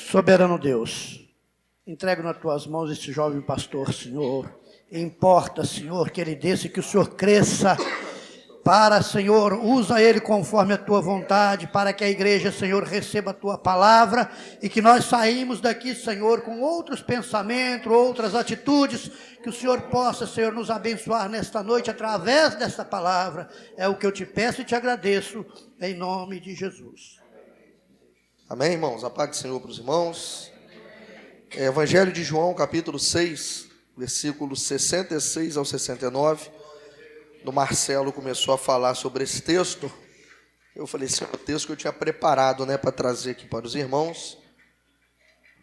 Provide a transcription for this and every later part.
Soberano Deus, entrego nas tuas mãos esse jovem pastor, Senhor. Importa, Senhor, que ele desça e que o Senhor cresça para, Senhor, usa ele conforme a tua vontade, para que a igreja, Senhor, receba a tua palavra e que nós saímos daqui, Senhor, com outros pensamentos, outras atitudes, que o Senhor possa, Senhor, nos abençoar nesta noite através desta palavra. É o que eu te peço e te agradeço, em nome de Jesus. Amém, irmãos? A paz do Senhor para os irmãos. Evangelho de João, capítulo 6, versículos 66 ao 69. O Marcelo começou a falar sobre esse texto. Eu falei, esse é o texto que eu tinha preparado, para trazer aqui para os irmãos.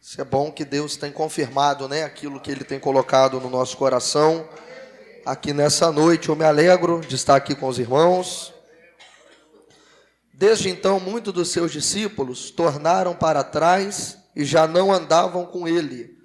Isso é bom que Deus tem confirmado, aquilo que Ele tem colocado no nosso coração. Aqui nessa noite eu me alegro de estar aqui com os irmãos. Desde então, muitos dos seus discípulos tornaram para trás e já não andavam com ele.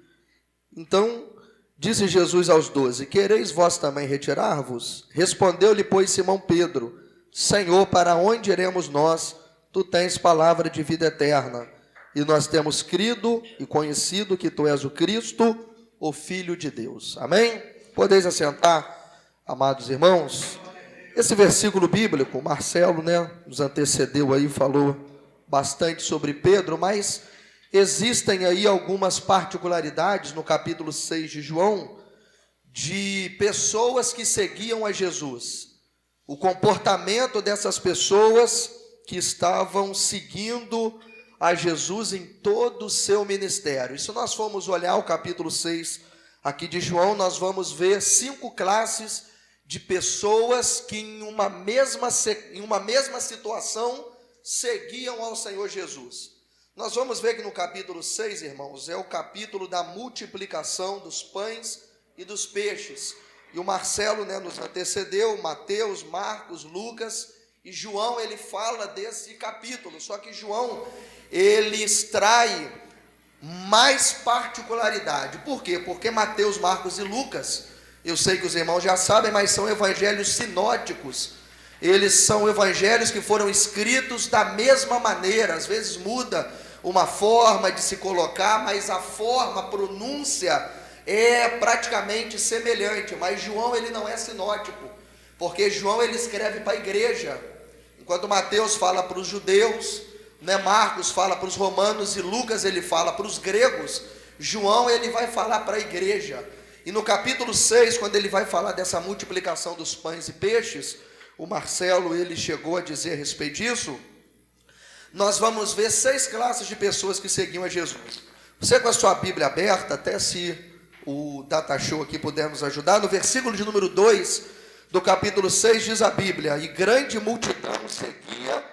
Então, disse Jesus aos 12, quereis vós também retirar-vos? Respondeu-lhe, pois, Simão Pedro, Senhor, para onde iremos nós? Tu tens palavra de vida eterna, e nós temos crido e conhecido que tu és o Cristo, o Filho de Deus. Amém? Podeis assentar, amados irmãos? Esse versículo bíblico, Marcelo, nos antecedeu aí, falou bastante sobre Pedro, mas existem aí algumas particularidades no capítulo 6 de João, de pessoas que seguiam a Jesus. O comportamento dessas pessoas que estavam seguindo a Jesus em todo o seu ministério. E se nós formos olhar o capítulo 6 aqui de João, nós vamos ver 5 classes de pessoas que em uma mesma situação seguiam ao Senhor Jesus. Nós vamos ver que no capítulo 6, irmãos, é o capítulo da multiplicação dos pães e dos peixes. E o Marcelo, nos antecedeu, Mateus, Marcos, Lucas e João, ele fala desse capítulo. Só que João, ele extrai mais particularidade. Por quê? Porque Mateus, Marcos e Lucas, eu sei que os irmãos já sabem, mas são evangelhos sinóticos. Eles são evangelhos que foram escritos da mesma maneira. Às vezes muda uma forma de se colocar, mas a forma, a pronúncia é praticamente semelhante. Mas João, ele não é sinótico, porque João, ele escreve para a igreja. Enquanto Mateus fala para os judeus, Marcos fala para os romanos e Lucas, ele fala para os gregos, João, ele vai falar para a igreja. E no capítulo 6, quando ele vai falar dessa multiplicação dos pães e peixes, o Marcelo, ele chegou a dizer a respeito disso, nós vamos ver 6 classes de pessoas que seguiam a Jesus. Você com a sua Bíblia aberta, até se o Data Show aqui puder nos ajudar, no versículo de número 2 do capítulo 6 diz a Bíblia, e grande multidão seguia,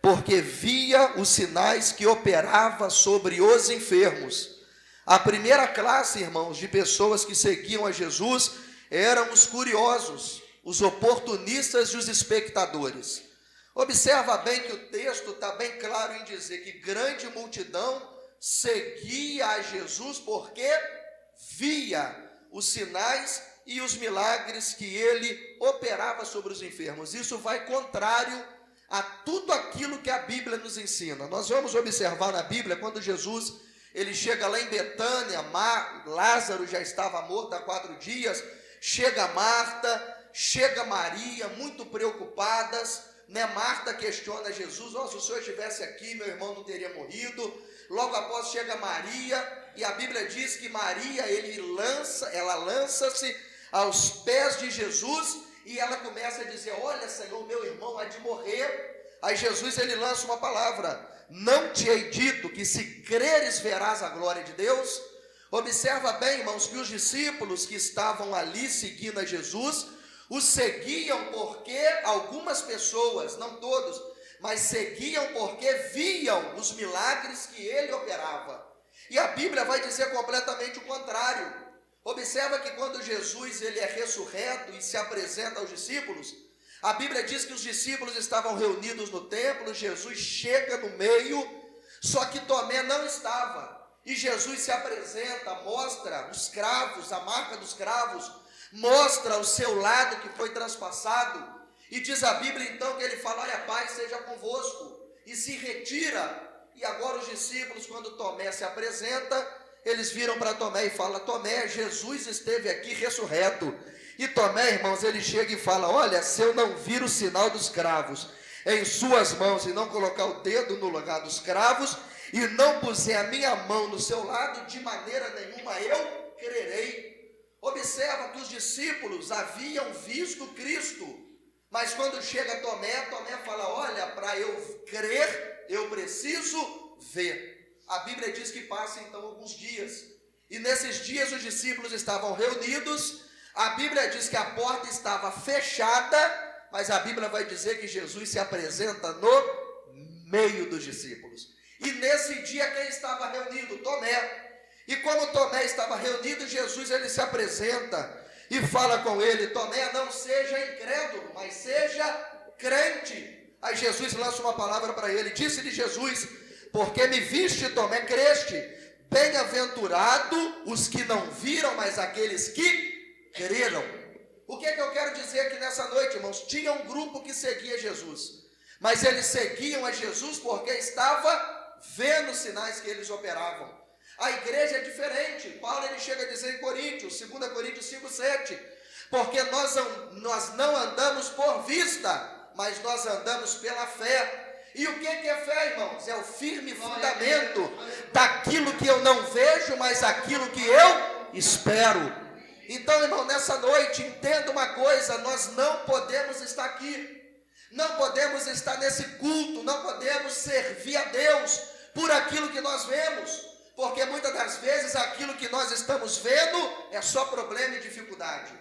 porque via os sinais que operava sobre os enfermos. A primeira classe, irmãos, de pessoas que seguiam a Jesus eram os curiosos, os oportunistas e os espectadores. Observa bem que o texto está bem claro em dizer que grande multidão seguia a Jesus porque via os sinais e os milagres que ele operava sobre os enfermos. Isso vai contrário a tudo aquilo que a Bíblia nos ensina. Nós vamos observar na Bíblia quando Jesus ele chega lá em Betânia, Lázaro já estava morto há 4 dias, chega Marta, chega Maria, muito preocupadas, Marta questiona Jesus, se o Senhor estivesse aqui, meu irmão não teria morrido. Logo após chega Maria, e a Bíblia diz que Maria, ela lança-se aos pés de Jesus, e ela começa a dizer, olha Senhor, meu irmão há de morrer. Aí Jesus, ele lança uma palavra, não te hei dito que se creres verás a glória de Deus? Observa bem, irmãos, que os discípulos que estavam ali seguindo a Jesus, o seguiam porque algumas pessoas, não todos, mas seguiam porque viam os milagres que ele operava. E a Bíblia vai dizer completamente o contrário. Observa que quando Jesus ele é ressurreto e se apresenta aos discípulos, a Bíblia diz que os discípulos estavam reunidos no templo, Jesus chega no meio, só que Tomé não estava. E Jesus se apresenta, mostra os cravos, a marca dos cravos, mostra o seu lado que foi transpassado. E diz a Bíblia então que ele fala, olha, paz seja convosco. E se retira. E agora os discípulos, quando Tomé se apresenta, eles viram para Tomé e falam: Tomé, Jesus esteve aqui ressurreto. E Tomé, irmãos, ele chega e fala: olha, se eu não vir o sinal dos cravos em suas mãos e não colocar o dedo no lugar dos cravos e não puser a minha mão no seu lado, de maneira nenhuma eu crerei. Observa que os discípulos haviam visto Cristo, mas quando chega Tomé, Tomé fala: olha, para eu crer, eu preciso ver. A Bíblia diz que passa então alguns dias, e nesses dias os discípulos estavam reunidos. A Bíblia diz que a porta estava fechada, mas a Bíblia vai dizer que Jesus se apresenta no meio dos discípulos. E nesse dia quem estava reunido? Tomé. E como Tomé estava reunido, Jesus ele se apresenta e fala com ele: Tomé, não seja incrédulo, mas seja crente. Aí Jesus lança uma palavra para ele. Disse-lhe Jesus: porque me viste, Tomé, creste. Bem-aventurado os que não viram, mas aqueles que creram. O que é que eu quero dizer aqui nessa noite, irmãos? Tinha um grupo que seguia Jesus, mas eles seguiam a Jesus porque estava vendo os sinais que eles operavam. A igreja é diferente. Paulo ele chega a dizer em Coríntios, 2 Coríntios 5:7, porque nós não andamos por vista, mas nós andamos pela fé. E o que é fé, irmãos? É o firme fundamento daquilo que eu não vejo, mas aquilo que eu espero. Então, irmão, nessa noite, entenda uma coisa: nós não podemos estar aqui, não podemos estar nesse culto, não podemos servir a Deus por aquilo que nós vemos, porque muitas das vezes aquilo que nós estamos vendo é só problema e dificuldade.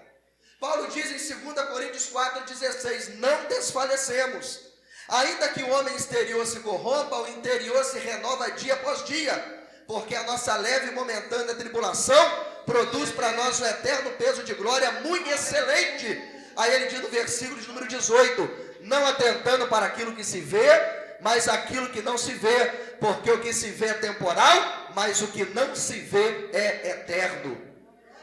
Paulo diz em 2 Coríntios 4:16, não desfalecemos, ainda que o homem exterior se corrompa, o interior se renova dia após dia, porque a nossa leve e momentânea tribulação produz para nós um eterno peso de glória muito excelente. Aí ele diz no versículo de número 18, não atentando para aquilo que se vê, mas aquilo que não se vê, porque o que se vê é temporal, mas o que não se vê é eterno.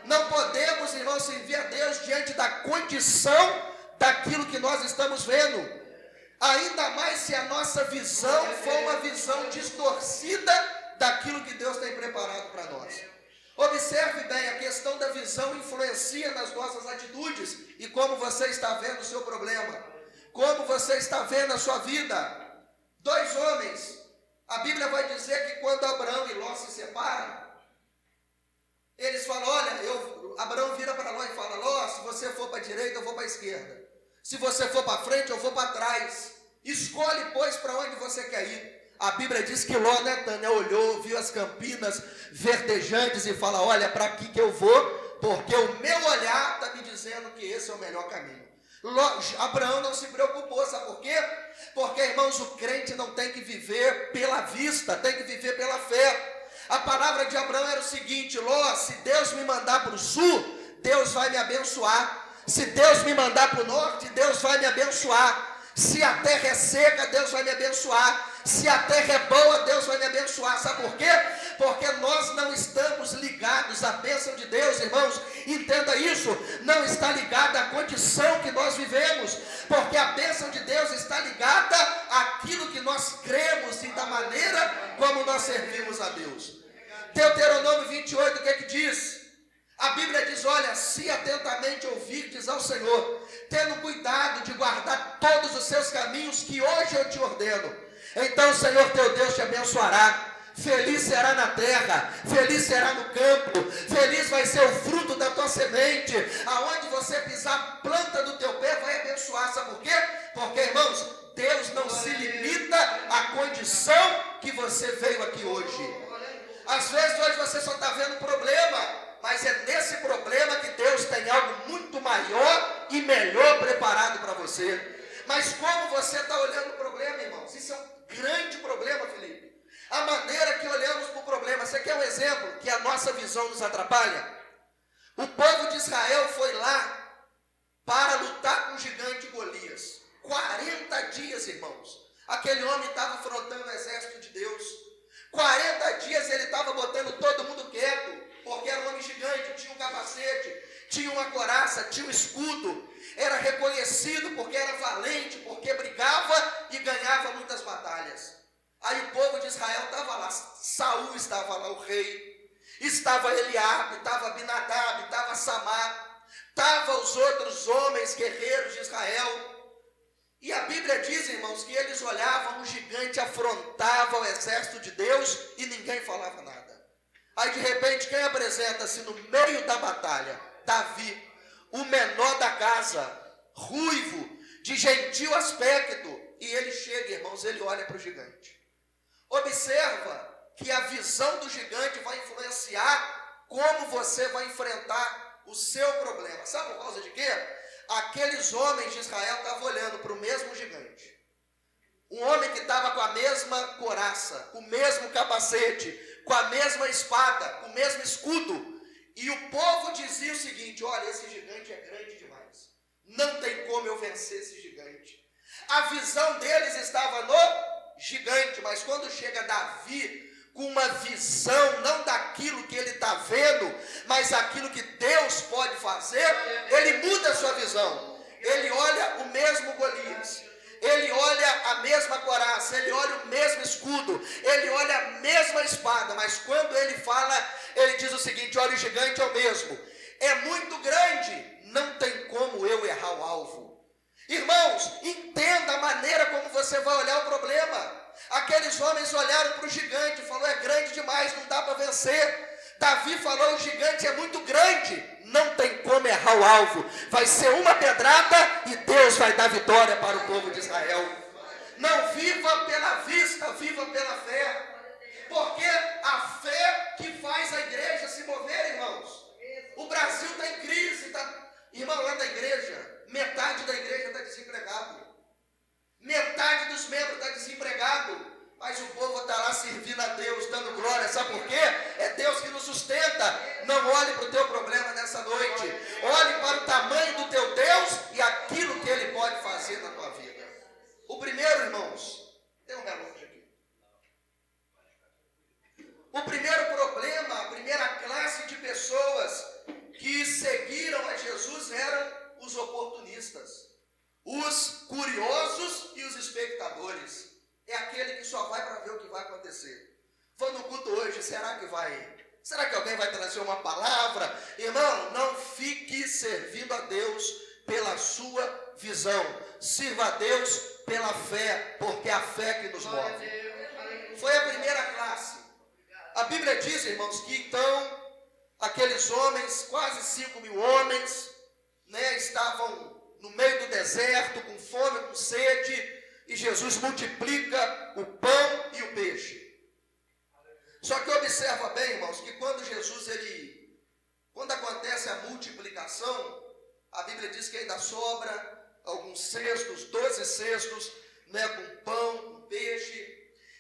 Não podemos, irmãos, servir a Deus diante da condição daquilo que nós estamos vendo, ainda mais se a nossa visão for uma visão distorcida daquilo que Deus tem preparado para nós. Observe bem, a questão da visão influencia nas nossas atitudes e como você está vendo o seu problema, como você está vendo a sua vida. Dois homens, a Bíblia vai dizer que quando Abraão e Ló se separam, eles falam: olha, Abraão vira para Ló e fala: Ló, se você for para a direita, eu vou para a esquerda. Se você for para frente, eu vou para trás. Escolhe, pois, para onde você quer ir. A Bíblia diz que Ló, né, olhou, viu as campinas verdejantes e fala: olha, para aqui que eu vou, porque o meu olhar está me dizendo que esse é o melhor caminho. Abraão não se preocupou, sabe por quê? Porque, irmãos, o crente não tem que viver pela vista, tem que viver pela fé. A palavra de Abraão era o seguinte: Ló, se Deus me mandar para o sul, Deus vai me abençoar. Se Deus me mandar para o norte, Deus vai me abençoar. Se a terra é seca, Deus vai me abençoar. Se a terra é boa, Deus vai me abençoar. Sabe por quê? Porque nós não estamos ligados à bênção de Deus, irmãos. Entenda isso. Não está ligada à condição que nós vivemos, porque a bênção de Deus está ligada àquilo que nós cremos e da maneira como nós servimos a Deus. Deuteronômio 28, o que é que diz? A Bíblia diz: olha, se atentamente ouvirdes ao Senhor, tendo cuidado de guardar todos os seus caminhos que hoje eu te ordeno, então o Senhor teu Deus te abençoará. Feliz será na terra, feliz será no campo, feliz vai ser o fruto da tua semente, aonde você pisar a planta do teu pé vai abençoar. Sabe por quê? Porque, irmãos, Deus não se limita à condição que você veio aqui hoje. Às vezes hoje você só está vendo problema, mas é nesse problema que Deus tem algo muito maior e melhor preparado para você. Mas como você está olhando o problema, irmãos? Isso é um grande problema, Felipe. A maneira que olhamos para o problema. Você quer um exemplo que a nossa visão nos atrapalha? O povo de Israel foi lá para lutar com o gigante Golias. 40 dias, irmãos. Aquele homem estava afrontando o exército de Deus. 40 dias ele estava botando todo mundo quieto, porque era um homem gigante, tinha um capacete, tinha uma couraça, tinha um escudo, era reconhecido porque era valente, porque brigava e ganhava muitas batalhas. Aí o povo de Israel estava lá, Saul estava lá, o rei, estava Eliabe, estava Abinadab, estava Samar, estavam os outros homens guerreiros de Israel. E a Bíblia diz, irmãos, que eles olhavam o gigante, afrontava o exército de Deus e ninguém falava nada. Aí de repente quem apresenta-se no meio da batalha? Davi, o menor da casa, ruivo, de gentil aspecto. E ele chega, irmãos, ele olha para o gigante. Observa que a visão do gigante vai influenciar como você vai enfrentar o seu problema. Sabe por causa de quê? Aqueles homens de Israel estavam olhando para o mesmo gigante. Um homem que estava com a mesma couraça, com o mesmo capacete, com a mesma espada, com o mesmo escudo. E o povo dizia o seguinte: olha, esse gigante é grande demais. Não tem como eu vencer esse gigante. A visão deles estava no gigante, mas quando chega Davi com uma visão, não daquilo que ele está vendo, mas aquilo que Deus pode fazer, ele muda a sua visão. Ele olha o mesmo Golias, ele olha a mesma couraça, ele olha o mesmo escudo, ele olha a mesma espada, mas quando ele fala, ele diz o seguinte: olha, o gigante é o mesmo, é muito grande, não tem como eu errar o alvo. Irmãos, entenda a maneira como você vai olhar o problema. Aqueles homens olharam para o gigante e falaram: é grande demais, não dá para vencer. Davi falou: o gigante é muito grande, não tem como errar o alvo. Vai ser uma pedrada e Deus vai dar vitória para o povo de Israel. Não viva pela vista, viva pela fé. Porque a fé que faz a igreja se mover, irmãos. O Brasil está em crise, irmão, lá da igreja, metade da igreja está desempregado. Metade dos membros está desempregado. Mas o povo está lá servindo a Deus, dando glória. Sabe por quê? É Deus que nos sustenta. Não olhe para o teu problema nessa noite. Olhe para o tamanho do teu Deus e aquilo que Ele pode fazer na tua vida. O primeiro, irmãos, tem um relógio aqui. O primeiro problema, a primeira classe de pessoas que seguiram a Jesus eram os oportunistas, os curiosos e os espectadores. É aquele que só vai para ver o que vai acontecer. Foi no culto hoje, será que alguém vai trazer uma palavra? Irmão, não fique servindo a Deus pela sua visão. Sirva a Deus pela fé, porque é a fé que nos move. Foi a primeira classe. A Bíblia diz, irmãos, que então aqueles homens, quase 5.000 homens, estavam no meio do deserto, com fome, com sede, e Jesus multiplica o pão e o peixe. Só que observa bem, irmãos, que quando quando acontece a multiplicação, a Bíblia diz que ainda sobra alguns cestos, 12 cestos, com pão, com peixe.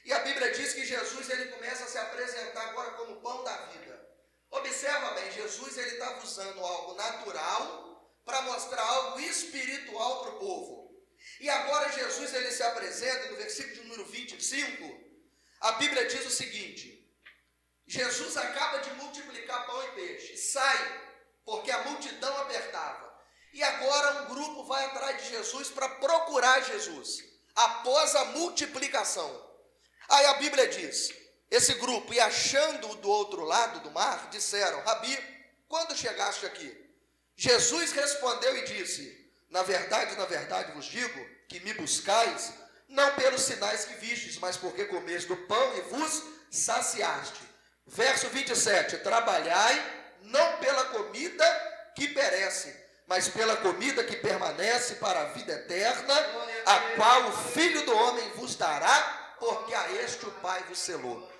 E a Bíblia diz que Jesus ele começa a se apresentar agora como pão da vida. Observa bem, Jesus ele estava usando algo natural para mostrar algo espiritual para o povo. E agora Jesus ele se apresenta no versículo de número 25. A Bíblia diz o seguinte: Jesus acaba de multiplicar pão e peixe, sai, porque a multidão apertava. E agora um grupo vai atrás de Jesus para procurar Jesus, após a multiplicação. Aí a Bíblia diz, esse grupo, e achando-o do outro lado do mar, disseram: Rabi, quando chegaste aqui? Jesus respondeu e disse: na verdade vos digo, que me buscais, não pelos sinais que vistes, mas porque comeste do pão e vos saciaste. Verso 27, trabalhai não pela comida que perece, mas pela comida que permanece para a vida eterna, a qual o Filho do Homem vos dará, porque a este o Pai vos selou.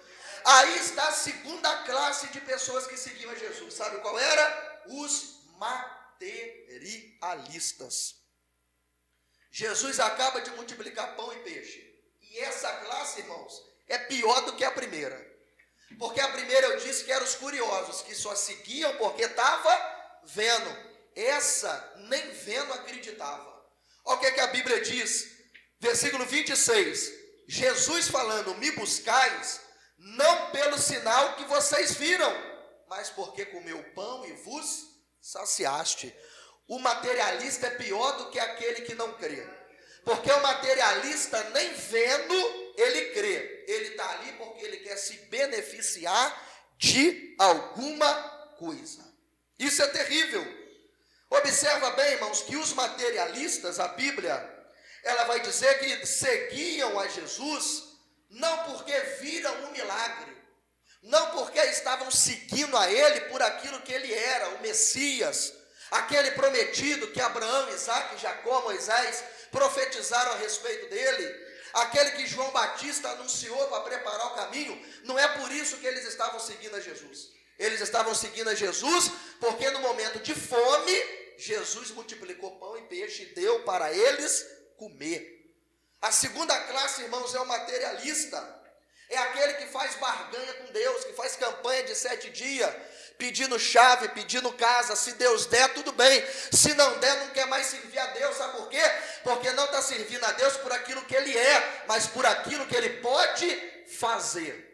Aí está a segunda classe de pessoas que seguiam a Jesus. Sabe qual era? Os materialistas. Jesus acaba de multiplicar pão e peixe. E essa classe, irmãos, é pior do que a primeira. Porque a primeira eu disse que eram os curiosos, que só seguiam porque estava vendo. Essa, nem vendo, acreditava. Olha o que a Bíblia diz. Versículo 26. Jesus falando: me buscais, não pelo sinal que vocês viram, mas porque comeu pão e vos saciaste. O materialista é pior do que aquele que não crê. Porque o materialista, nem vendo, ele crê, ele está ali porque ele quer se beneficiar de alguma coisa. Isso é terrível. Observa bem, irmãos, que os materialistas, a Bíblia, ela vai dizer que seguiam a Jesus não porque viram um milagre, não porque estavam seguindo a ele por aquilo que ele era, o Messias, aquele prometido que Abraão, Isaac, Jacó, Moisés profetizaram a respeito dele, aquele que João Batista anunciou para preparar o caminho. Não é por isso que eles estavam seguindo a Jesus. Eles estavam seguindo a Jesus porque no momento de fome, Jesus multiplicou pão e peixe e deu para eles comer. A segunda classe, irmãos, é o materialista. É aquele que faz barganha com Deus, que faz campanha de 7 dias, pedindo chave, pedindo casa. Se Deus der, tudo bem. Se não der, não quer mais servir a Deus. Sabe por quê? Porque não está servindo a Deus por aquilo que Ele é, mas por aquilo que Ele pode fazer.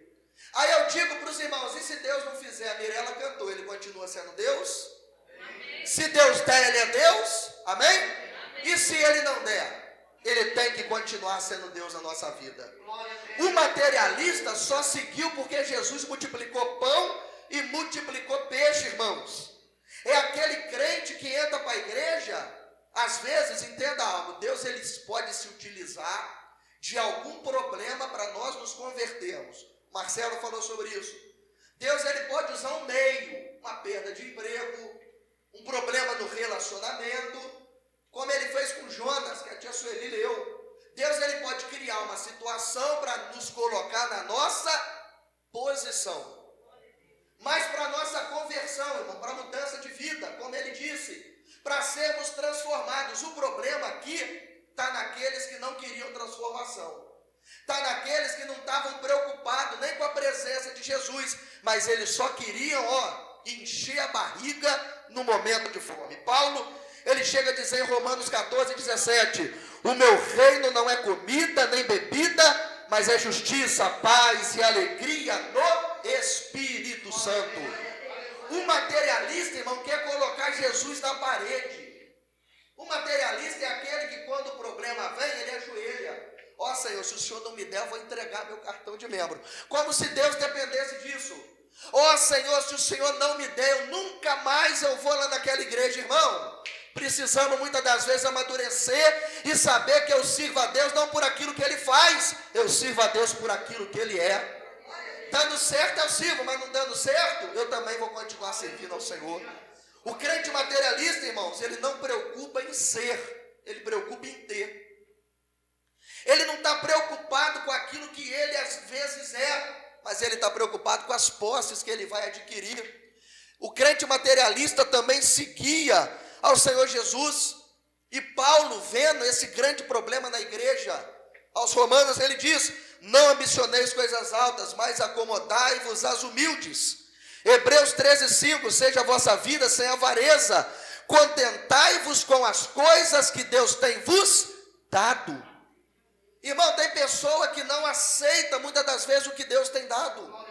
Aí eu digo para os irmãos, e se Deus não fizer? A Mirela cantou, Ele continua sendo Deus? Amém. Se Deus der, Ele é Deus? Amém? Amém. E se Ele não der? Ele tem que continuar sendo Deus na nossa vida. O materialista só seguiu porque Jesus multiplicou pão e multiplicou peixe, irmãos. É aquele crente que entra para a igreja, às vezes, entenda algo, Deus ele pode se utilizar de algum problema para nós nos convertermos. Marcelo falou sobre isso. Deus ele pode usar um meio, uma perda de emprego, um problema no relacionamento, como ele fez com Jonas, que a tia Sueli leu. Deus ele pode criar uma situação para nos colocar na nossa posição. Mas para a nossa conversão, irmão, para a mudança de vida, como ele disse, para sermos transformados. O problema aqui está naqueles que não queriam transformação. Está naqueles que não estavam preocupados nem com a presença de Jesus, mas eles só queriam, encher a barriga no momento de fome. Paulo, ele chega a dizer em Romanos 14, 17, o meu reino não é comida nem bebida, mas é justiça, paz e alegria no Espírito Santo. O materialista, irmão, quer colocar Jesus na parede. O materialista é aquele que quando o problema vem, ele ajoelha. Ó Senhor, se o Senhor não me der, eu vou entregar meu cartão de membro. Como se Deus dependesse disso. Ó Senhor, se o Senhor não me der, eu nunca mais eu vou lá naquela igreja, irmão. Precisamos muitas das vezes amadurecer e saber que eu sirvo a Deus não por aquilo que Ele faz, eu sirvo a Deus por aquilo que Ele é. Dando certo eu sirvo, mas não dando certo, eu também vou continuar servindo ao Senhor. O crente materialista, irmãos, ele não preocupa em ser, ele preocupa em ter. Ele não está preocupado com aquilo que ele às vezes é, mas ele está preocupado com as posses que ele vai adquirir. O crente materialista também seguia ao Senhor Jesus, e Paulo, vendo esse grande problema na igreja, aos romanos ele diz, não ambicioneis coisas altas, mas acomodai-vos às humildes. Hebreus 13:5, seja a vossa vida sem avareza, contentai-vos com as coisas que Deus tem vos dado. Irmão, tem pessoa que não aceita muitas das vezes o que Deus tem dado.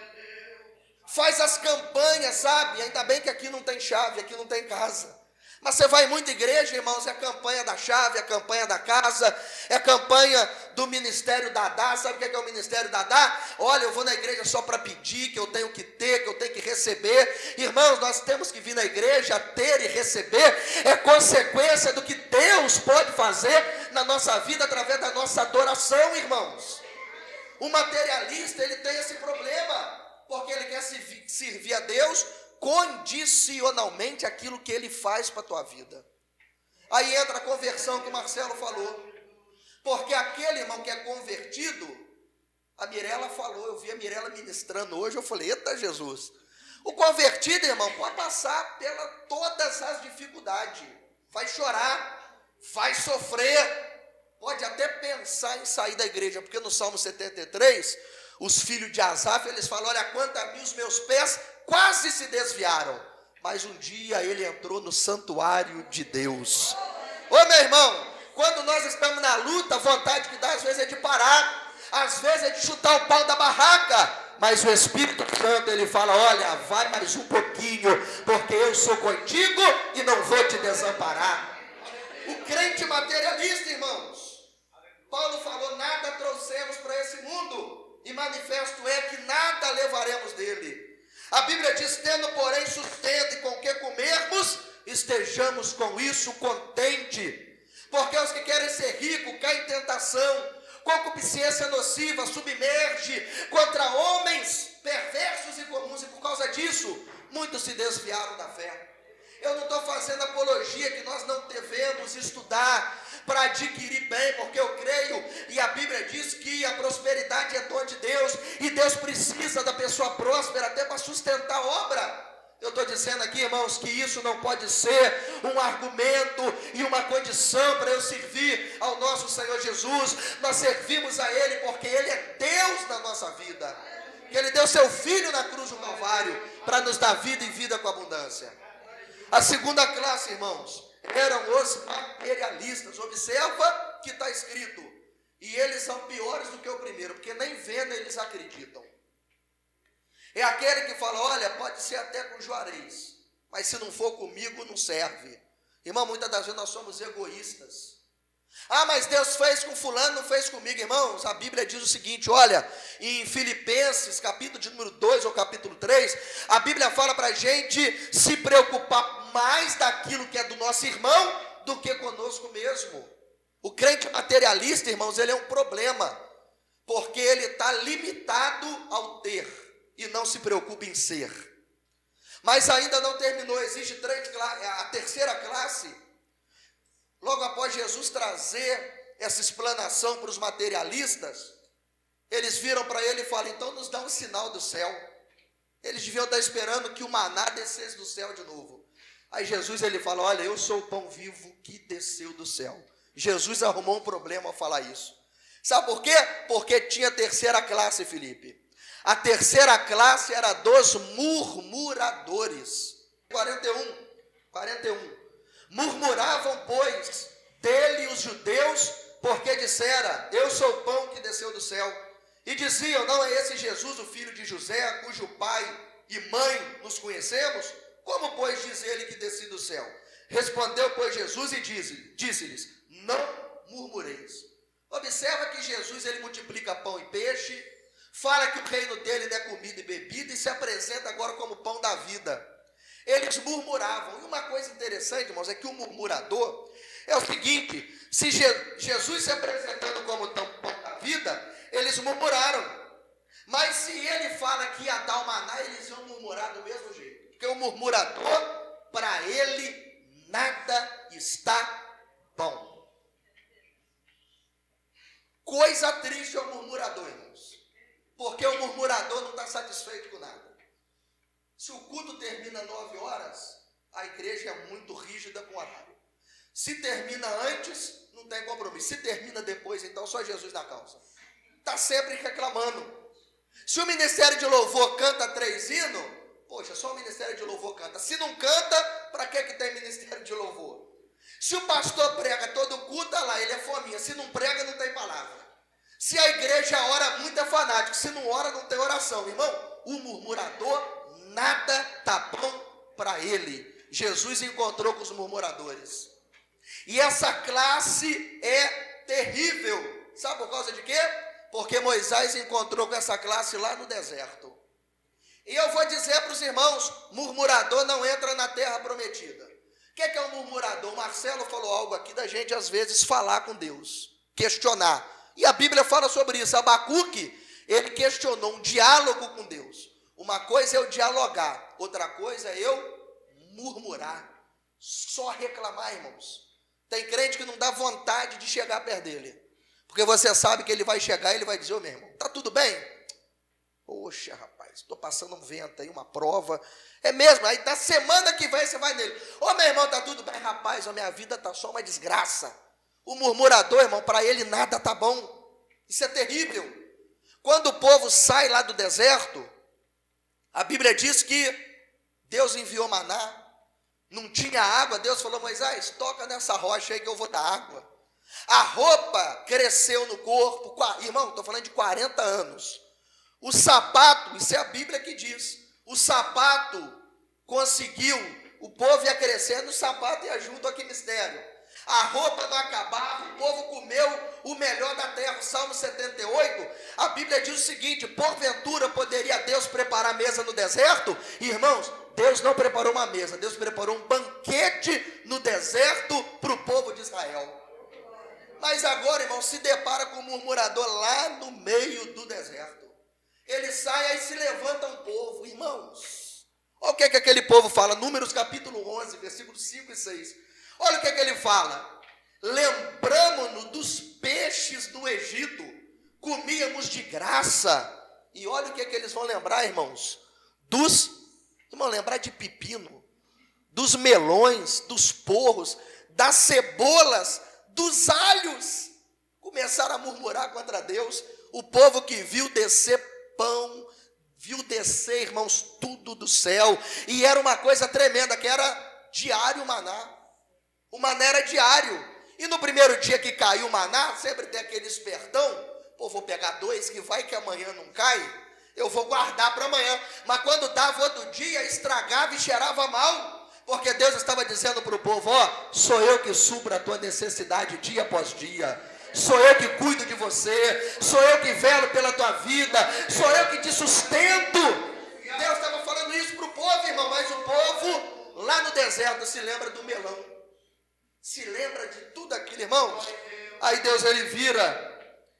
Faz as campanhas, sabe? Ainda bem que aqui não tem chave, aqui não tem casa. Mas você vai em muita igreja, irmãos, é a campanha da chave, é a campanha da casa, é a campanha do Ministério Dadá. Sabe o que é o Ministério Dadá? Olha, eu vou na igreja só para pedir, que eu tenho que ter, que eu tenho que receber. Irmãos, nós temos que vir na igreja, ter e receber, é consequência do que Deus pode fazer na nossa vida através da nossa adoração, irmãos. O materialista, ele tem esse problema, porque ele quer servir a Deus condicionalmente aquilo que ele faz para a tua vida. Aí entra a conversão que o Marcelo falou. Porque aquele irmão que é convertido, a Mirela falou, eu vi a Mirela ministrando hoje, eu falei, eita Jesus. O convertido, irmão, pode passar pela todas as dificuldades. Vai chorar, vai sofrer, pode até pensar em sair da igreja, porque no Salmo 73, os filhos de Asaf, eles falam, olha, quanto a mim os meus pés quase se desviaram, mas um dia ele entrou no santuário de Deus. Ô meu irmão, quando nós estamos na luta, a vontade que dá às vezes é de parar, às vezes é de chutar o pau da barraca, mas o Espírito Santo ele fala, olha, vai mais um pouquinho, porque eu sou contigo e não vou te desamparar. O crente materialista, irmãos, Paulo falou, nada trouxemos para esse mundo, e manifesto é que nada levaremos dele. A Bíblia diz, tendo porém sustento e com que comermos, estejamos com isso contente. Porque os que querem ser ricos caem em tentação, concupiscência nociva, submerge contra homens perversos e comuns, e por causa disso, muitos se desviaram da fé. Eu não estou fazendo apologia que nós não devemos estudar para adquirir bem, porque eu creio, e a Bíblia diz que a prosperidade é dom de Deus, e Deus precisa da pessoa próspera até para sustentar a obra. Eu estou dizendo aqui, irmãos, que isso não pode ser um argumento e uma condição para eu servir ao nosso Senhor Jesus. Nós servimos a Ele porque Ele é Deus na nossa vida. Ele deu seu Filho na cruz do Calvário para nos dar vida e vida com abundância. A segunda classe, irmãos, eram os materialistas. Observa que está escrito, e eles são piores do que o primeiro, porque nem vendo eles acreditam. É aquele que fala, olha, pode ser até com Juarez, mas se não for comigo, não serve. Irmão, muitas das vezes nós somos egoístas. Ah, mas Deus fez com fulano, não fez comigo. Irmãos, a Bíblia diz o seguinte, olha, em Filipenses, capítulo de número 2 ou capítulo 3, a Bíblia fala para a gente se preocupar mais daquilo que é do nosso irmão do que conosco mesmo. O crente materialista, irmãos, ele é um problema, porque ele está limitado ao ter e não se preocupa em ser. Mas ainda não terminou, existe a terceira classe. Logo após Jesus trazer essa explanação para os materialistas, eles viram para ele e falaram, então nos dá um sinal do céu. Eles deviam estar esperando que o maná descesse do céu de novo. Aí Jesus ele fala, olha, eu sou o pão vivo que desceu do céu. Jesus arrumou um problema ao falar isso. Sabe por quê? Porque tinha terceira classe, Felipe. A terceira classe era dos murmuradores. 41. Murmuravam, pois, dele os judeus, porque dissera, eu sou o pão que desceu do céu. E diziam, não é esse Jesus, o filho de José, cujo pai e mãe nos conhecemos? Como, pois, diz ele que desci do céu? Respondeu, pois, Jesus e disse-lhes, não murmureis. Observa que Jesus, ele multiplica pão e peixe, fala que o reino dele não é comida e bebida, e se apresenta agora como pão da vida. Eles murmuravam. E uma coisa interessante, irmãos, é que o murmurador é o seguinte, se Jesus se apresentando como pão da vida, eles murmuraram. Mas se ele fala que ia dar o maná, eles iam murmurar do mesmo jeito. Porque o murmurador, para ele, nada está bom. Coisa triste é o murmurador, irmãos. Porque o murmurador não está satisfeito com nada. Se o culto termina 9 horas, a igreja é muito rígida com o horário. Se termina antes, não tem compromisso. Se termina depois, então só Jesus na causa. Está sempre reclamando. Se o ministério de louvor canta 3 hinos, poxa, só o ministério de louvor canta. Se não canta, para que tem ministério de louvor? Se o pastor prega todo culto, lá, ele é fominha. Se não prega, não tem palavra. Se a igreja ora muito, é fanático. Se não ora, não tem oração. Irmão, o murmurador, nada está bom para ele. Jesus encontrou com os murmuradores. E essa classe é terrível. Sabe por causa de quê? Porque Moisés encontrou com essa classe lá no deserto. E eu vou dizer para os irmãos, murmurador não entra na terra prometida. O que é um murmurador? O Marcelo falou algo aqui da gente às vezes falar com Deus, questionar. E a Bíblia fala sobre isso. Abacuque, ele questionou um diálogo com Deus. Uma coisa é eu dialogar, outra coisa é eu murmurar. Só reclamar, irmãos. Tem crente que não dá vontade de chegar perto dele. Porque você sabe que ele vai chegar e ele vai dizer, ô meu irmão, tá tudo bem? Poxa, rapaz, estou passando um vento aí, uma prova. É mesmo, aí da semana que vem você vai nele. Ô meu irmão, tá tudo bem? Rapaz, a minha vida tá só uma desgraça. O murmurador, irmão, para ele nada tá bom. Isso é terrível. Quando o povo sai lá do deserto, a Bíblia diz que Deus enviou maná, não tinha água, Deus falou, Moisés, toca nessa rocha aí que eu vou dar água. A roupa cresceu no corpo, irmão, estou falando de 40 anos. O sapato, isso é a Bíblia que diz, o sapato conseguiu, o povo ia crescendo, o sapato ia junto, olha que mistério. A roupa não acabava, o povo comeu o melhor da terra. O Salmo 78, a Bíblia diz o seguinte: porventura poderia Deus preparar mesa no deserto? Irmãos, Deus não preparou uma mesa, Deus preparou um banquete no deserto para o povo de Israel. Mas agora, irmão, se depara com um murmurador lá no meio do deserto. Ele sai, aí se levanta um povo. Irmãos, olha o que aquele povo fala. Números capítulo 11, versículos 5 e 6. Olha o que ele fala. Lembramo-nos dos peixes do Egito, comíamos de graça. E olha o que eles vão lembrar, irmãos. Lembrar de pepino, dos melões, dos porros, das cebolas, dos alhos. Começaram a murmurar contra Deus. O povo que viu descer pão, viu descer, irmãos, tudo do céu. E era uma coisa tremenda, que era diário o maná. O maná era diário. E no primeiro dia que caiu o maná, sempre tem aquele espertão. Pô, vou pegar 2, que vai que amanhã não cai. Eu vou guardar para amanhã. Mas quando dava outro dia, estragava e cheirava mal. Porque Deus estava dizendo para o povo: ó, sou eu que supro a tua necessidade dia após dia. Sou eu que cuido de você. Sou eu que velo pela tua vida. Sou eu que te sustento. Deus estava falando isso para o povo, irmão. Mas o povo lá no deserto se lembra do melão. Se lembra de tudo aquilo, irmãos. Aí Deus, ele vira.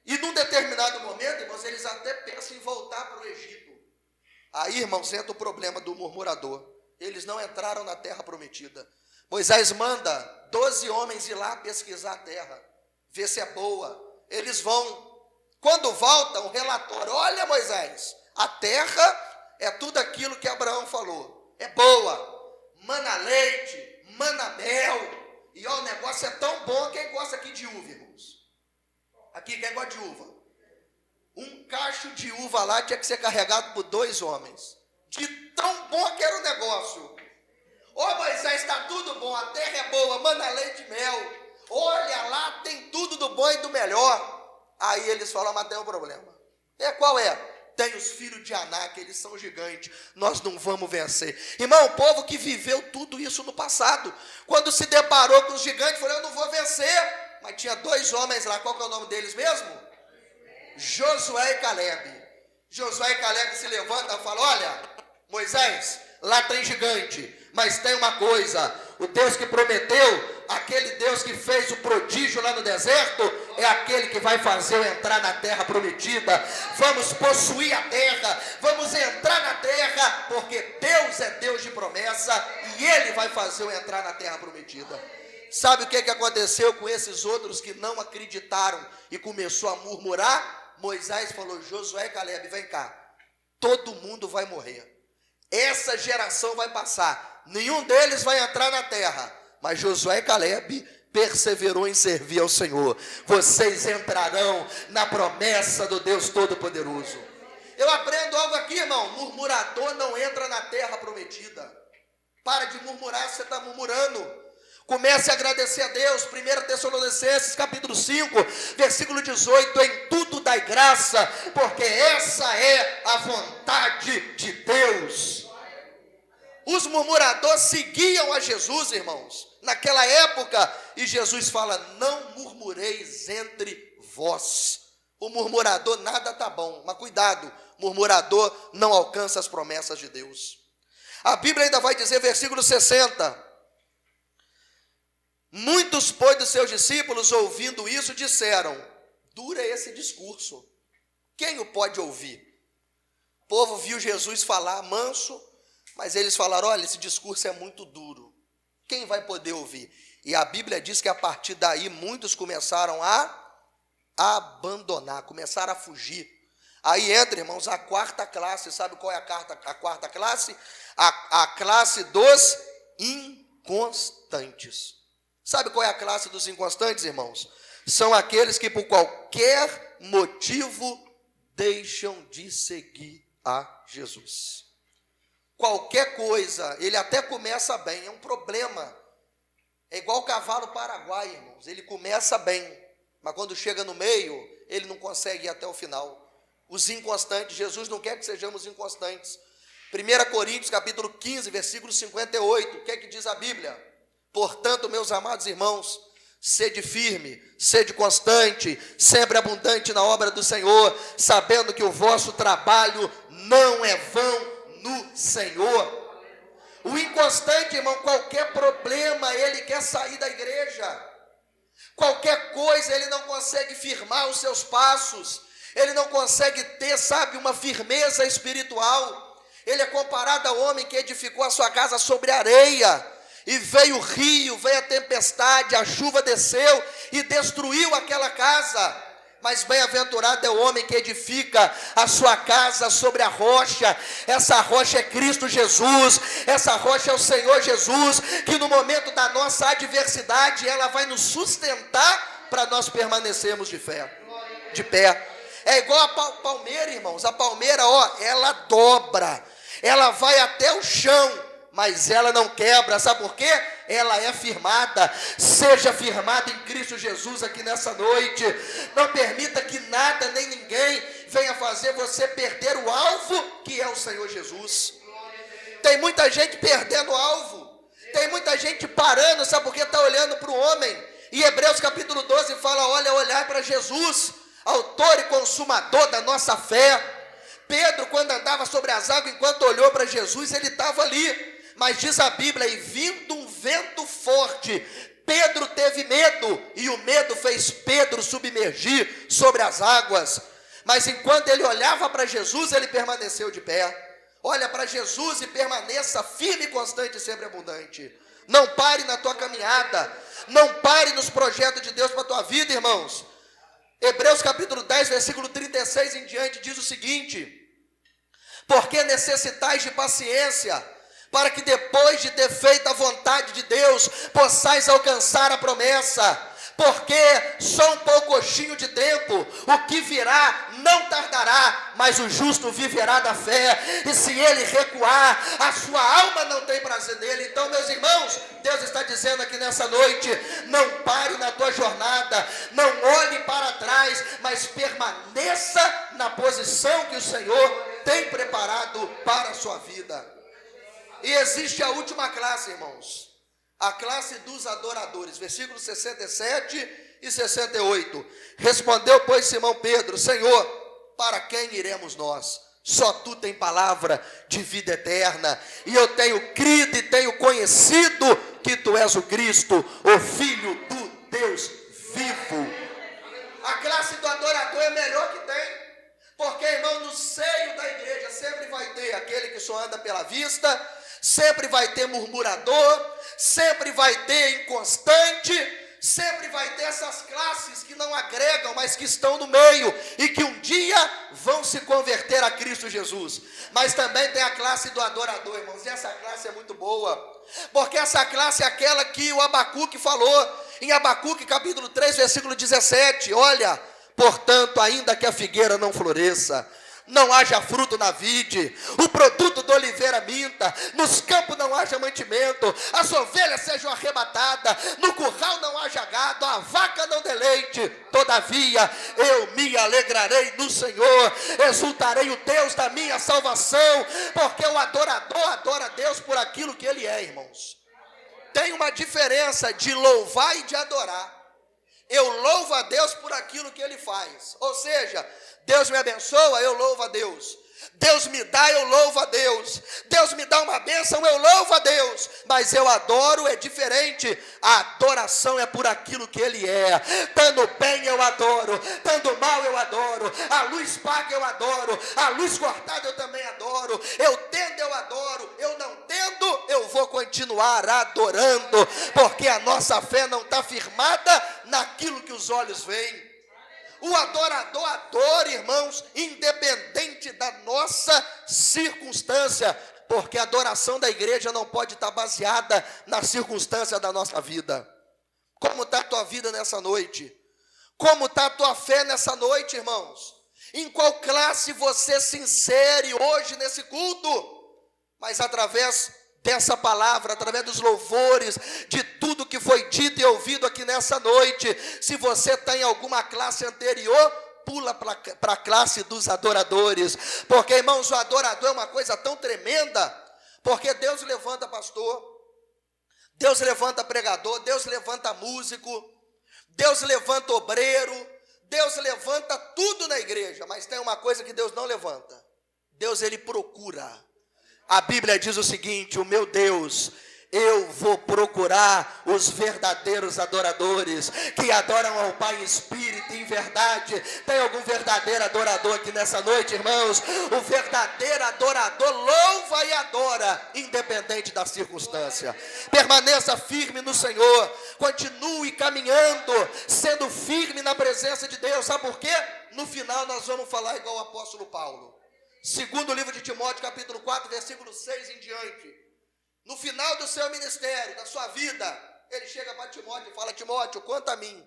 E num determinado momento, irmãos, eles até pensam em voltar para o Egito. Aí, irmãos, entra o problema do murmurador. Eles não entraram na terra prometida. Moisés manda 12 homens ir lá pesquisar a terra, ver se é boa. Eles vão. Quando voltam, um relatório: olha, Moisés, a terra é tudo aquilo que Abraão falou. É boa. Mana leite, mana mel. E ó, o negócio é tão bom. Quem gosta aqui de uva, irmãos? Aqui, quem gosta de uva? Um cacho de uva lá tinha que ser carregado por 2 homens. De tão bom que era o negócio. Ô Moisés, está tudo bom, a terra é boa, mana leite e mel. Olha lá, tem tudo do bom e do melhor. Aí eles falam: mas tem um problema. Qual é? Tem os filhos de Anak, eles são gigantes, nós não vamos vencer. Irmão, o povo que viveu tudo isso no passado, quando se deparou com os gigantes, falou: eu não vou vencer. Mas tinha 2 homens lá, qual que é o nome deles mesmo? Josué e Caleb. Josué e Caleb se levantam e falam: olha, Moisés, lá tem gigante, mas tem uma coisa: o Deus que prometeu, aquele Deus que fez o prodígio lá no deserto, é aquele que vai fazer eu entrar na terra prometida. Vamos possuir a terra, vamos entrar na terra, porque Deus é Deus de promessa, e Ele vai fazer eu entrar na terra prometida. Sabe o que aconteceu com esses outros que não acreditaram e começou a murmurar? Moisés falou: Josué e Caleb, vem cá, todo mundo vai morrer. Essa geração vai passar, nenhum deles vai entrar na terra. Mas Josué e Caleb perseverou em servir ao Senhor. Vocês entrarão na promessa do Deus Todo-Poderoso. Eu aprendo algo aqui, irmão: murmurador não entra na terra prometida. Para de murmurar, você está murmurando. Comece a agradecer a Deus. 1 Tessalonicenses capítulo 5, versículo 18: em tudo dai graça, porque essa é a vontade de Deus. Os murmuradores seguiam a Jesus, irmãos, naquela época, e Jesus fala: não murmureis entre vós. O murmurador nada está bom, mas cuidado, murmurador não alcança as promessas de Deus. A Bíblia ainda vai dizer, versículo 60, muitos, pois, dos seus discípulos, ouvindo isso, disseram: duro é esse discurso, quem o pode ouvir? O povo viu Jesus falar manso, mas eles falaram: olha, esse discurso é muito duro, quem vai poder ouvir? E a Bíblia diz que a partir daí muitos começaram a abandonar, começaram a fugir. Aí entra, irmãos, a 4ª classe. Sabe qual é a 4ª classe? A classe dos inconstantes. Sabe qual é a classe dos inconstantes, irmãos? São aqueles que por qualquer motivo deixam de seguir a Jesus. Qualquer coisa, ele até começa bem, é um problema. É igual o cavalo paraguai, irmãos. Ele começa bem, mas quando chega no meio, ele não consegue ir até o final. Os inconstantes, Jesus não quer que sejamos inconstantes. 1 Coríntios capítulo 15, versículo 58, o que é que diz a Bíblia? Portanto, meus amados irmãos, Sede firme, sede constante, sempre abundante na obra do Senhor, sabendo que o vosso trabalho não é vão no Senhor. O inconstante, irmão, qualquer problema, ele quer sair da igreja. Qualquer coisa, ele não consegue firmar os seus passos. Ele não consegue ter, sabe, uma firmeza espiritual. Ele é comparado ao homem que edificou a sua casa sobre areia. E veio o rio, veio a tempestade, a chuva desceu e destruiu aquela casa. Mas bem-aventurado é o homem que edifica a sua casa sobre a rocha. Essa rocha é Cristo Jesus, essa rocha é o Senhor Jesus, que no momento da nossa adversidade, ela vai nos sustentar para nós permanecermos de pé. É igual a palmeira, irmãos. A palmeira, ela dobra, ela vai até o chão, mas ela não quebra. Sabe por quê? Ela é firmada. Seja firmado em Cristo Jesus aqui nessa noite. Não permita que nada nem ninguém venha fazer você perder o alvo, que é o Senhor Jesus. Tem muita gente perdendo o alvo. Tem muita gente parando, sabe por quê? Está olhando para o homem. E Hebreus capítulo 12 fala, olhar para Jesus, autor e consumador da nossa fé. Pedro, quando andava sobre as águas, enquanto olhou para Jesus, ele estava ali. Mas diz a Bíblia, e vindo um vento forte, Pedro teve medo, e o medo fez Pedro submergir sobre as águas. Mas enquanto ele olhava para Jesus, ele permaneceu de pé. Olha para Jesus e permaneça firme, constante e sempre abundante. Não pare na tua caminhada, não pare nos projetos de Deus para a tua vida, irmãos. Hebreus capítulo 10, versículo 36 em diante, diz o seguinte: porque necessitais de paciência, para que depois de ter feito a vontade de Deus, possais alcançar a promessa. Porque só um poucochinho de tempo, o que virá não tardará, mas o justo viverá da fé, e se ele recuar, a sua alma não tem prazer nele. Então, meus irmãos, Deus está dizendo aqui nessa noite, não pare na tua jornada, não olhe para trás, mas permaneça na posição que o Senhor tem preparado para a sua vida. E existe a última classe, irmãos, a classe dos adoradores, versículos 67 e 68. Respondeu, pois, Simão Pedro: Senhor, para quem iremos nós? Só tu tem palavra de vida eterna, e eu tenho crido e tenho conhecido que tu és o Cristo, o Filho do Deus vivo. A classe do adorador é a melhor que tem. Porque, irmão, no seio da igreja sempre vai ter aquele que só anda pela vista, sempre vai ter murmurador, sempre vai ter inconstante, sempre vai ter essas classes que não agregam, mas que estão no meio e que um dia vão se converter a Cristo Jesus. Mas também tem a classe do adorador, irmãos, e essa classe é muito boa, porque essa classe é aquela que o Abacuque falou, em Abacuque capítulo 3, versículo 17, olha: portanto, ainda que a figueira não floresça, não haja fruto na vide, o produto da oliveira minta, nos campos não haja mantimento, as ovelhas sejam arrebatadas, no curral não haja gado, a vaca não dê leite, todavia eu me alegrarei no Senhor, exultarei o Deus da minha salvação, porque o adorador adora a Deus por aquilo que ele é, irmãos. Tem uma diferença de louvar e de adorar. Eu louvo a Deus por aquilo que ele faz, ou seja, Deus me abençoa, eu louvo a Deus. Deus me dá, eu louvo a Deus. Deus me dá uma bênção, eu louvo a Deus. Mas eu adoro, é diferente. A adoração é por aquilo que ele é. Dando bem eu adoro, dando mal eu adoro, a luz paga eu adoro, a luz cortada eu também adoro, eu tendo eu adoro, eu não tendo eu vou continuar adorando, porque a nossa fé não está firmada naquilo que os olhos veem. O adorador adora, irmãos, independente da nossa circunstância, porque a adoração da igreja não pode estar baseada na circunstância da nossa vida. Como está a tua vida nessa noite? Como está a tua fé nessa noite, irmãos? Em qual classe você se insere hoje nesse culto? Mas através dessa palavra, através dos louvores, de tudo que foi dito e ouvido aqui nessa noite, se você está em alguma classe anterior, pula para a classe dos adoradores, porque, irmãos, o adorador é uma coisa tão tremenda, porque Deus levanta pastor, Deus levanta pregador, Deus levanta músico, Deus levanta obreiro, Deus levanta tudo na igreja, mas tem uma coisa que Deus não levanta. Deus, ele procura. A Bíblia diz o seguinte: o meu Deus, eu vou procurar os verdadeiros adoradores, que adoram ao Pai em espírito e em verdade. Tem algum verdadeiro adorador aqui nessa noite, irmãos? O verdadeiro adorador louva e adora, independente da circunstância. Permaneça firme no Senhor, continue caminhando, sendo firme na presença de Deus. Sabe por quê? No final nós vamos falar igual o apóstolo Paulo. Segundo livro de Timóteo, capítulo 4, versículo 6 em diante. No final do seu ministério, da sua vida, ele chega para Timóteo e fala: Timóteo, quanto a mim,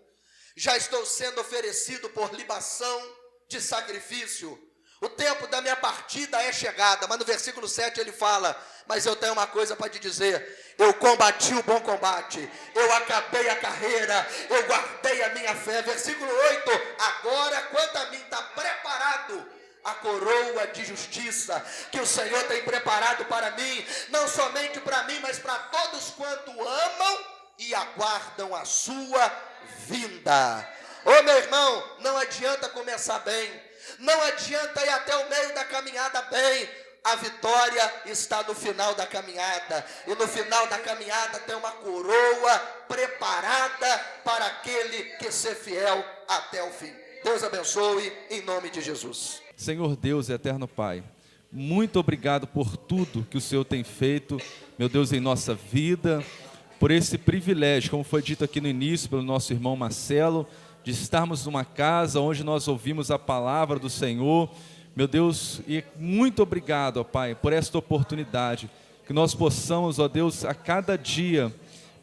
já estou sendo oferecido por libação de sacrifício. O tempo da minha partida é chegada. Mas no versículo 7 ele fala: mas eu tenho uma coisa para te dizer. Eu combati o bom combate, eu acabei a carreira, eu guardei a minha fé. Versículo 8, agora quanto a mim está preparado a coroa de justiça que o Senhor tem preparado para mim, não somente para mim, mas para todos quanto amam e aguardam a sua vinda. Ô meu irmão, não adianta começar bem, não adianta ir até o meio da caminhada bem. A vitória está no final da caminhada, e no final da caminhada tem uma coroa preparada para aquele que ser fiel até o fim. Deus abençoe em nome de Jesus. Senhor Deus e eterno Pai, muito obrigado por tudo que o Senhor tem feito, meu Deus, em nossa vida, por esse privilégio, como foi dito aqui no início pelo nosso irmão Marcelo, de estarmos numa casa onde nós ouvimos a palavra do Senhor, meu Deus, e muito obrigado, ó Pai, por esta oportunidade, que nós possamos, ó Deus, a cada dia,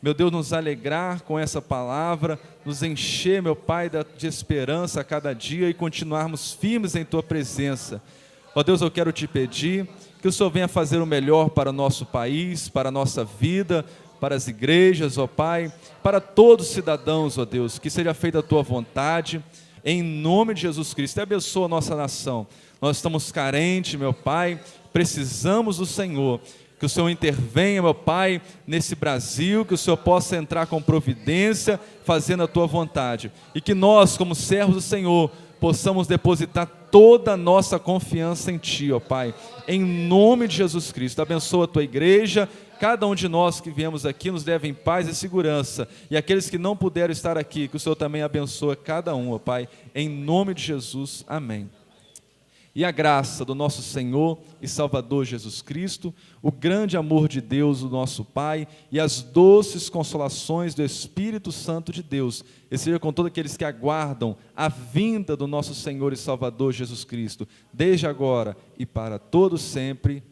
meu Deus, nos alegrar com essa palavra, nos encher, meu Pai, de esperança a cada dia e continuarmos firmes em Tua presença. Ó Deus, eu quero te pedir que o Senhor venha fazer o melhor para o nosso país, para a nossa vida, para as igrejas, ó Pai, para todos os cidadãos, ó Deus, que seja feita a Tua vontade, em nome de Jesus Cristo. E abençoa a nossa nação. Nós estamos carentes, meu Pai, precisamos do Senhor. Que o Senhor intervenha, meu Pai, nesse Brasil, que o Senhor possa entrar com providência, fazendo a Tua vontade. E que nós, como servos do Senhor, possamos depositar toda a nossa confiança em Ti, ó Pai. Em nome de Jesus Cristo, abençoa a Tua igreja. Cada um de nós que viemos aqui nos leve em paz e segurança. E aqueles que não puderam estar aqui, que o Senhor também abençoa cada um, ó Pai. Em nome de Jesus, amém. E a graça do nosso Senhor e Salvador Jesus Cristo, o grande amor de Deus, o nosso Pai, e as doces consolações do Espírito Santo de Deus, e seja com todos aqueles que aguardam a vinda do nosso Senhor e Salvador Jesus Cristo, desde agora e para todos sempre.